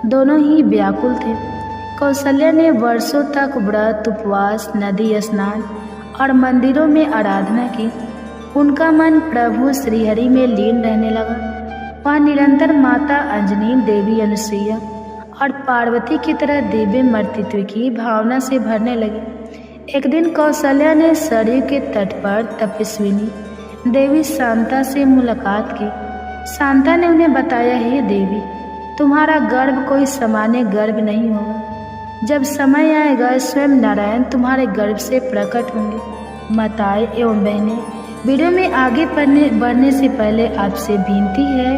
दोनों ही व्याकुल थे। कौशल्या ने वर्षों तक व्रत, उपवास, नदी स्नान और मंदिरों में आराधना की। उनका मन प्रभु श्रीहरि में लीन रहने लगा। वह निरंतर माता अंजनी, देवी अनुसुईया और पार्वती की तरह दिव्य मर्तित्व की भावना से भरने लगी। एक दिन कौशल्या ने सरयू के तट पर तपस्विनी देवी शांता से मुलाकात की। शांता ने उन्हें बताया, हे देवी, तुम्हारा गर्भ कोई सामान्य गर्भ नहीं होगा। जब समय आएगा स्वयं नारायण तुम्हारे गर्भ से प्रकट होंगे। माताएं एवं बहनें, वीडियो में आगे बढ़ने से पहले आपसे विनती है,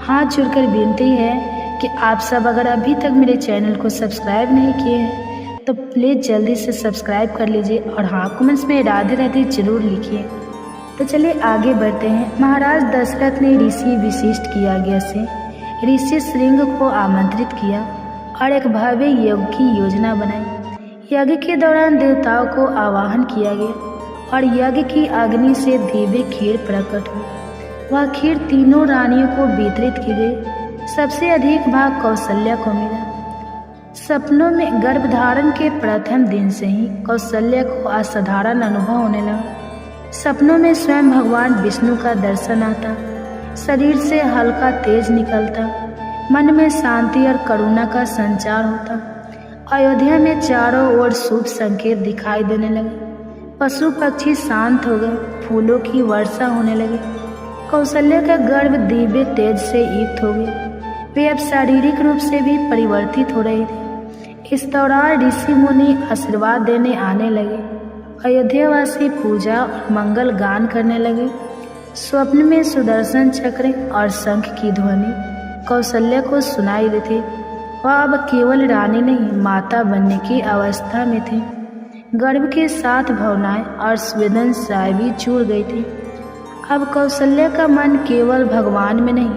हाथ जोड़कर विनती है कि आप सब अगर अभी तक मेरे चैनल को सब्सक्राइब नहीं किए हैं तो प्लीज़ जल्दी से सब्सक्राइब कर लीजिए। और हाँ, कमेंट्स में राधे राधे जरूर लिखिए। तो चलिए आगे बढ़ते हैं। महाराज दशरथ ने ऋषि विशिष्ट की आज्ञा से ऋषि श्रृंग को आमंत्रित किया और एक भव्य यज्ञ की योजना बनाई। यज्ञ के दौरान देवताओं को आवाहन किया गया और यज्ञ की अग्नि से दिव्य खीर प्रकट हुई। वह खीर तीनों रानियों को वितरित की गई। सबसे अधिक भाग कौशल्या को मिला। सपनों में गर्भधारण के प्रथम दिन से ही कौशल्या को असाधारण अनुभव होने लगा। सपनों में स्वयं भगवान विष्णु का दर्शन आता, शरीर से हल्का तेज निकलता, मन में शांति और करुणा का संचार होता। अयोध्या में चारों ओर शुभ संकेत दिखाई देने लगे। पशु पक्षी शांत हो गए, फूलों की वर्षा होने लगी। कौशल्या का गर्भ दिव्य तेज से युक्त हो गया। वे अब शारीरिक रूप से भी परिवर्तित हो रहे थे। इस दौरान ऋषि मुनि आशीर्वाद देने आने लगे। अयोध्यावासी पूजा और मंगल गान करने लगे। स्वप्न में सुदर्शन चक्र और शंख की ध्वनि कौशल्या को सुनाई दी थी। वह अब केवल रानी नहीं, माता बनने की अवस्था में थी। गर्भ के साथ भावनाएं और संवेदनशीलताएं भी जुड़ गई थी। अब कौशल्या का मन केवल भगवान में नहीं,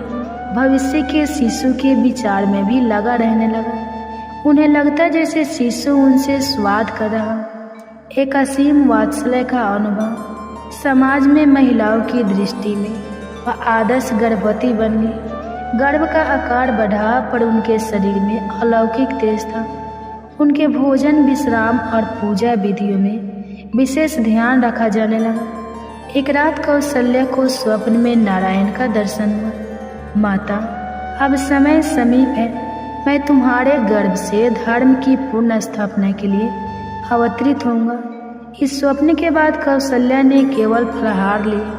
भविष्य के शिशु के विचार में भी लगा रहने लगा। उन्हें लगता जैसे शिशु उनसे स्वाद कर रहा, एक असीम वात्सल्य का अनुभव। समाज में महिलाओं की दृष्टि में वह आदर्श गर्भवती बन गई। गर्भ का आकार बढ़ा, पर उनके शरीर में अलौकिक तेज था। उनके भोजन, विश्राम और पूजा विधियों में विशेष ध्यान रखा जाने लगा। एक रात कौशल्या को स्वप्न में नारायण का दर्शन हुआ। माता, अब समय समीप है। मैं तुम्हारे गर्भ से धर्म की पुनः स्थापना के लिए अवतरित होऊंगा। इस स्वप्न के बाद कौशल्या ने केवल फलाहार लिया,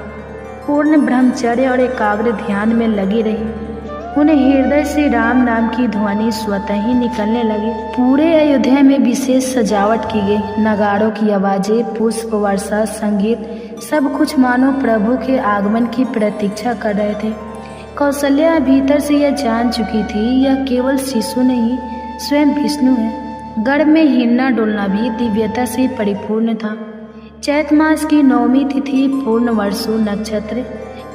पूर्ण ब्रह्मचर्य और एकाग्र ध्यान में लगी रही। उन्हें हृदय से राम नाम की ध्वनि स्वतः ही निकलने लगी। पूरे अयोध्या में विशेष सजावट की गई। नगाड़ों की आवाजें, पुष्प वर्षा, संगीत, सब कुछ मानो प्रभु के आगमन की प्रतीक्षा कर रहे थे। कौशल्या भीतर से यह जान चुकी थी, यह केवल शिशु नहीं, स्वयं विष्णु है। गर्भ में हिलना डुलना भी दिव्यता से परिपूर्ण था। चैत मास की नवमी तिथि, पूर्ण वर्षु नक्षत्र,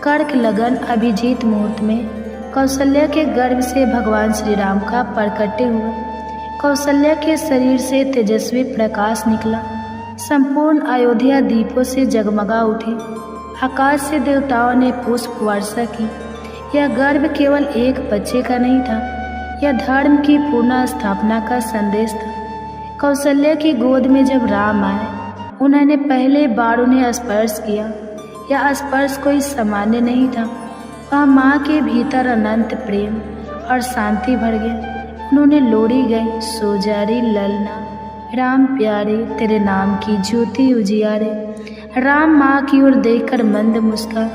कर्क लगन, अभिजीत मुहूर्त में कौशल्या के गर्भ से भगवान श्री राम का प्रकट्य हुआ। कौशल्या के शरीर से तेजस्वी प्रकाश निकला। संपूर्ण अयोध्या दीपों से जगमगा उठी। आकाश से देवताओं ने पुष्प वर्षा की। यह गर्भ केवल एक बच्चे का नहीं था, यह धर्म की पुनः स्थापना का संदेश था। कौशल्या की गोद में जब राम आए, उन्होंने पहले बार उन्हें स्पर्श किया। या स्पर्श कोई सामान्य नहीं था। वह माँ के भीतर अनंत प्रेम और शांति भर गया। उन्होंने लोरी गई, सो जा रे ललना, राम प्यारे तेरे नाम की ज्योति उजियारे। राम माँ की ओर देखकर मंद मुस्कान,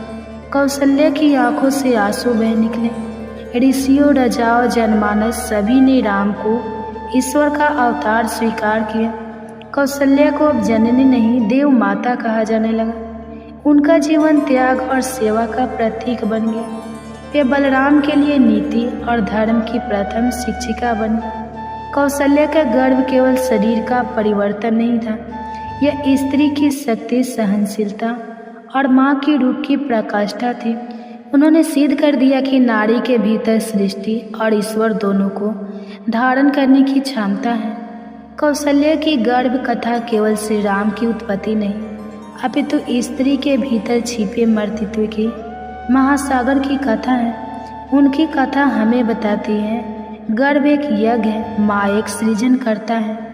कौशल्या की आंखों से आंसू बह निकले। ऋषियों, राजाओं, जनमानस सभी ने राम को ईश्वर का अवतार स्वीकार किया। कौशल्या को अब जननी नहीं, देव माता कहा जाने लगा। उनका जीवन त्याग और सेवा का प्रतीक बन गया। वे बलराम के लिए नीति और धर्म की प्रथम शिक्षिका बनी। कौशल्या का गर्भ केवल शरीर का परिवर्तन नहीं था, यह स्त्री की शक्ति, सहनशीलता और माँ की रूप की प्रकाष्ठा थी। उन्होंने सिद्ध कर दिया कि नारी के भीतर सृष्टि और ईश्वर दोनों को धारण करने की क्षमता है। कौशल्या की गर्भ कथा केवल श्री राम की उत्पत्ति नहीं, अपितु स्त्री के भीतर छिपे मर्तित्व के महासागर की कथा है। उनकी कथा हमें बताती है गर्भ एक यज्ञ है, माँ एक सृजन करता है।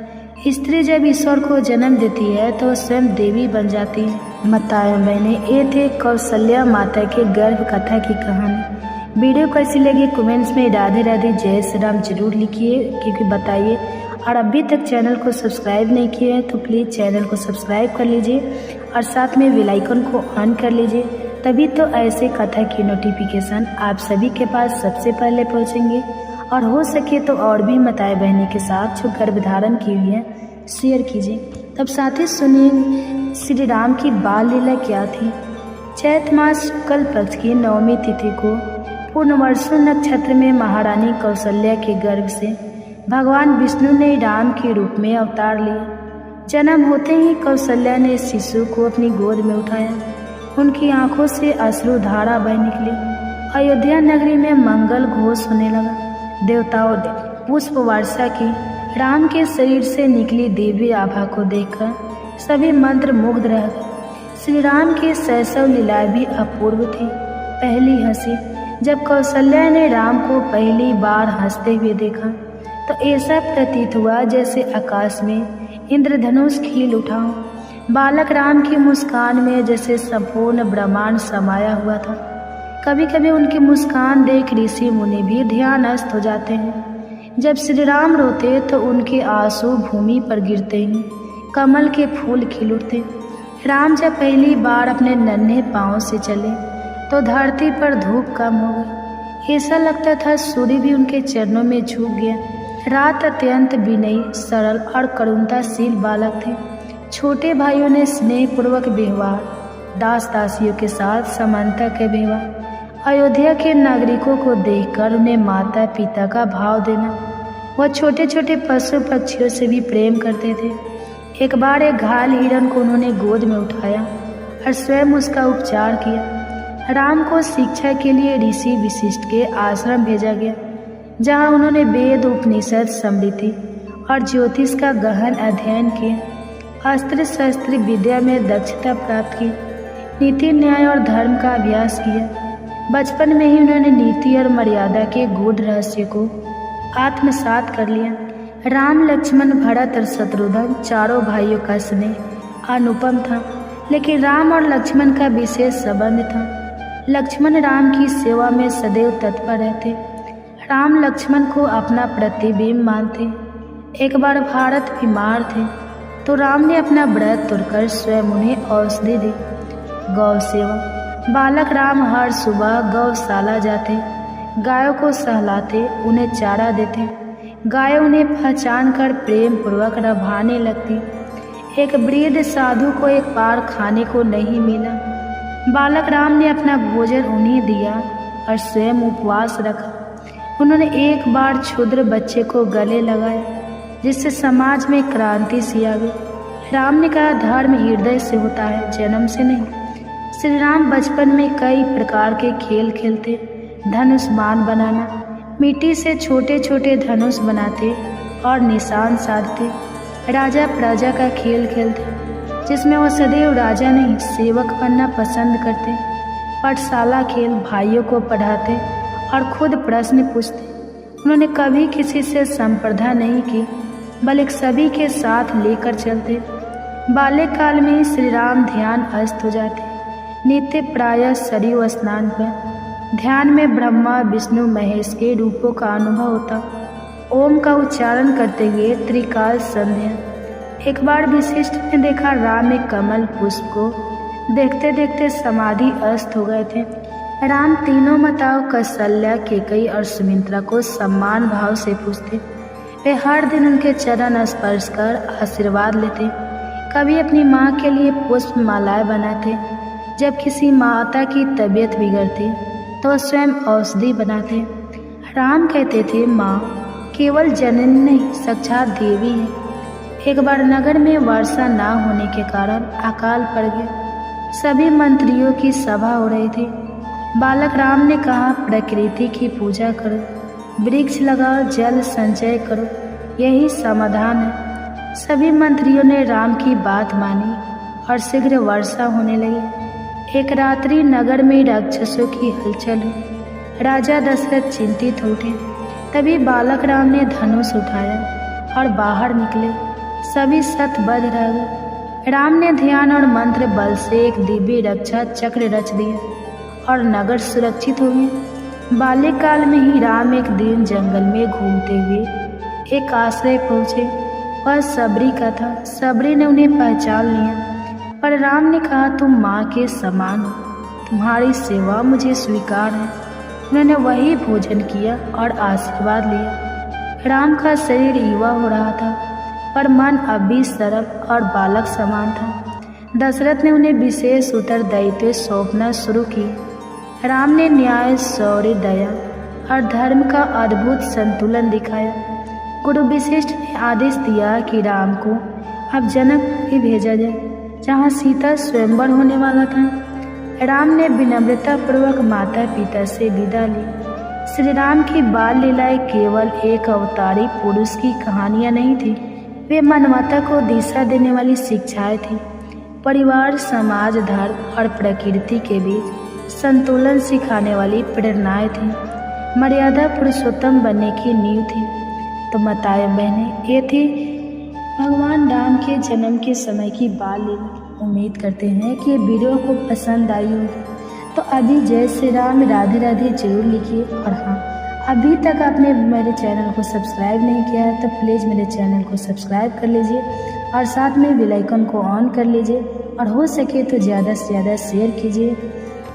स्त्री जब ईश्वर को जन्म देती है तो स्वयं देवी बन जाती है। माताएं बहनें, ये थे कौशल्या माता के गर्भ कथा की कहानी। वीडियो कैसी लगी कमेंट्स में राधे राधे जय श्री राम जरूर लिखिए, क्योंकि बताइए। और अभी तक चैनल को सब्सक्राइब नहीं किया है तो प्लीज़ चैनल को सब्सक्राइब कर लीजिए और साथ में बेल आइकन को ऑन कर लीजिए, तभी तो ऐसे कथा की नोटिफिकेशन आप सभी के पास सबसे पहले पहुंचेंगे। और हो सके तो और भी माताएं बहनें के साथ जो गर्भ धारण की हुई है शेयर कीजिए। तब साथ ही सुनिए श्री राम की बाल लीला क्या थी। चैत मास शुक्ल पक्ष की नवमी तिथि को पूर्णवर्षु नक्षत्र में महारानी कौशल्या के गर्भ से भगवान विष्णु ने राम के रूप में अवतार लिया। जन्म होते ही कौशल्या ने शिशु को अपनी गोद में उठाया। उनकी आंखों से अश्रुधारा बह निकली। अयोध्या नगरी में मंगल घोष होने लगा। देवताओं ने पुष्प वर्षा की। राम के शरीर से निकली दिव्य आभा को देखकर सभी मंत्र मुग्ध रह गए। श्री राम की शैशव लीलाएं भी अपूर्व थी। पहली हंसी, जब कौशल्या ने राम को पहली बार हंसते हुए देखा तो ऐसा प्रतीत हुआ जैसे आकाश में इंद्रधनुष खिल उठा। बालक राम की मुस्कान में जैसे संपूर्ण ब्रह्मांड समाया हुआ था। कभी कभी उनकी मुस्कान देख ऋषि मुनि भी ध्यानस्थ हो जाते हैं। जब श्री राम रोते तो उनके आंसू भूमि पर गिरते ही कमल के फूल खिल उठते। राम जब पहली बार अपने नन्हे पांव से चले तो धरती पर धूप कम हो गई। ऐसा लगता था सूर्य भी उनके चरणों में झुक गया। रात अत्यंत विनयी, सरल और करुणताशील बालक थे। छोटे भाइयों ने स्नेहपूर्वक व्यवहार, दास दासियों के साथ समानता के व्यवहार, अयोध्या के नागरिकों को देखकर उन्हें माता पिता का भाव देना। वह छोटे छोटे पशु पक्षियों से भी प्रेम करते थे। एक बार एक घायल हिरण को उन्होंने गोद में उठाया और स्वयं उसका उपचार किया। राम को शिक्षा के लिए ऋषि वशिष्ठ के आश्रम भेजा गया, जहाँ उन्होंने वेद, उपनिषद, स्मृति और ज्योतिष का गहन अध्ययन किया। अस्त्र शस्त्र विद्या में दक्षता प्राप्त की। नीति, न्याय और धर्म का अभ्यास किया। बचपन में ही उन्होंने नीति और मर्यादा के गूढ़ रहस्य को आत्मसात कर लिया। राम, लक्ष्मण, भरत और शत्रुघ्न चारों भाइयों का स्नेह अनुपम था, लेकिन राम और लक्ष्मण का विशेष संबंध था। लक्ष्मण राम की सेवा में सदैव तत्पर रहते। राम लक्ष्मण को अपना प्रतिबिंब मानते। एक बार भारत बीमार थे तो राम ने अपना व्रत तोड़कर स्वयं उन्हें औषधि दी। गौ सेवा, बालक राम हर सुबह गौशाला जाते, गायों को सहलाते, उन्हें चारा देते। गाय उन्हें पहचान कर प्रेम पूर्वक रभाने लगती। एक वृद्ध साधु को एक बार खाने को नहीं मिला। बालक राम ने अपना भोजन उन्हें दिया और स्वयं उपवास रखा। उन्होंने एक बार क्षुद्र बच्चे को गले लगाया, जिससे समाज में क्रांति सी आ गई। राम ने कहा, धर्म हृदय से होता है, जन्म से नहीं। श्री राम बचपन में कई प्रकार के खेल खेलते। धनुष बाण बनाना, मिट्टी से छोटे छोटे धनुष बनाते और निशान साधते। राजा प्रजा का खेल खेलते, जिसमें वो सदैव राजा नहीं सेवक बनना पसंद करते। पाठशाला खेल, भाइयों को पढ़ाते और खुद प्रश्न पूछते। उन्होंने कभी किसी से संप्रदा नहीं की, बल्कि सभी के साथ लेकर चलते। बाल्यकाल में ही श्री राम ध्यान अस्त हो जाते। नित्य प्रायः सरयू स्नान पर ध्यान में ब्रह्मा विष्णु महेश के रूपों का अनुभव होता। ओम का उच्चारण करते हुए त्रिकाल संध्या। एक बार वशिष्ठ ने देखा राम एक कमल पुष्प को देखते देखते समाधि अस्त हो गए थे। राम तीनों माताओं कौसल्या, केकई और सुमित्रा को सम्मान भाव से पूछते। वे हर दिन उनके चरण स्पर्श कर आशीर्वाद लेते। कभी अपनी माँ के लिए पुष्प मालाएं बनाते। जब किसी माता की तबीयत बिगड़ती तो स्वयं औषधि बनाते। राम कहते थे, माँ केवल जननी नहीं, साक्षात देवी है। एक बार नगर में वर्षा न होने के कारण अकाल पड़ गया। सभी मंत्रियों की सभा हो रही थी। बालक राम ने कहा, प्रकृति की पूजा करो, वृक्ष लगाओ, जल संचय करो, यही समाधान है। सभी मंत्रियों ने राम की बात मानी और शीघ्र वर्षा होने लगी। एक रात्रि नगर में राक्षसों की हलचल हुई। राजा दशरथ चिंतित हो उठे। तभी बालक राम ने धनुष उठाया और बाहर निकले। सभी शतबद्ध रह गए। राम ने ध्यान और मंत्र बल से एक दिव्य रक्षा चक्र रच दिया और नगर सुरक्षित हो गया। बाल्यकाल में ही राम एक दिन जंगल में घूमते हुए एक आश्रय पहुँचे। वह सबरी का था। सबरी ने उन्हें पहचान लिया, पर राम ने कहा, तुम माँ के समान हो, तुम्हारी सेवा मुझे स्वीकार है। उन्होंने वही भोजन किया और आशीर्वाद लिया। राम का शरीर युवा हो रहा था, पर मन अब भी सरल और बालक समान था। दशरथ ने उन्हें विशेष उत्तरदायित्व सौंपना शुरू किया। राम ने न्याय, शौर्य, दया और धर्म का अद्भुत संतुलन दिखाया। गुरु वशिष्ठ ने आदेश दिया कि राम को अब जनक ही भेजा जाए, जहाँ सीता स्वयंवर होने वाला था। राम ने विनम्रता पूर्वक माता पिता से विदा ली। श्री राम की बाल लीलाएं केवल एक अवतारी पुरुष की कहानियां नहीं थी, वे मानवता को दिशा देने वाली शिक्षाएं थी। परिवार, समाज, धर्म और प्रकृति के बीच संतुलन सिखाने वाली प्रेरणाएं थी। मर्यादा पुरुषोत्तम बनने की नींव थी। तो माताएं बहनें, ये थी भगवान राम के जन्म के समय की बाल लीला। उम्मीद करते हैं कि ये वीडियो को पसंद आई होगी। तो अभी जय श्री राम, राधे राधे जरूर लिखिए। और हाँ, अभी तक आपने मेरे चैनल को सब्सक्राइब नहीं किया है तो प्लीज़ मेरे चैनल को सब्सक्राइब कर लीजिए और साथ में बेल आइकन को ऑन कर लीजिए और हो सके तो ज़्यादा से ज़्यादा शेयर कीजिए।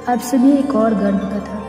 अब सुनिए एक और गर्भ कथा।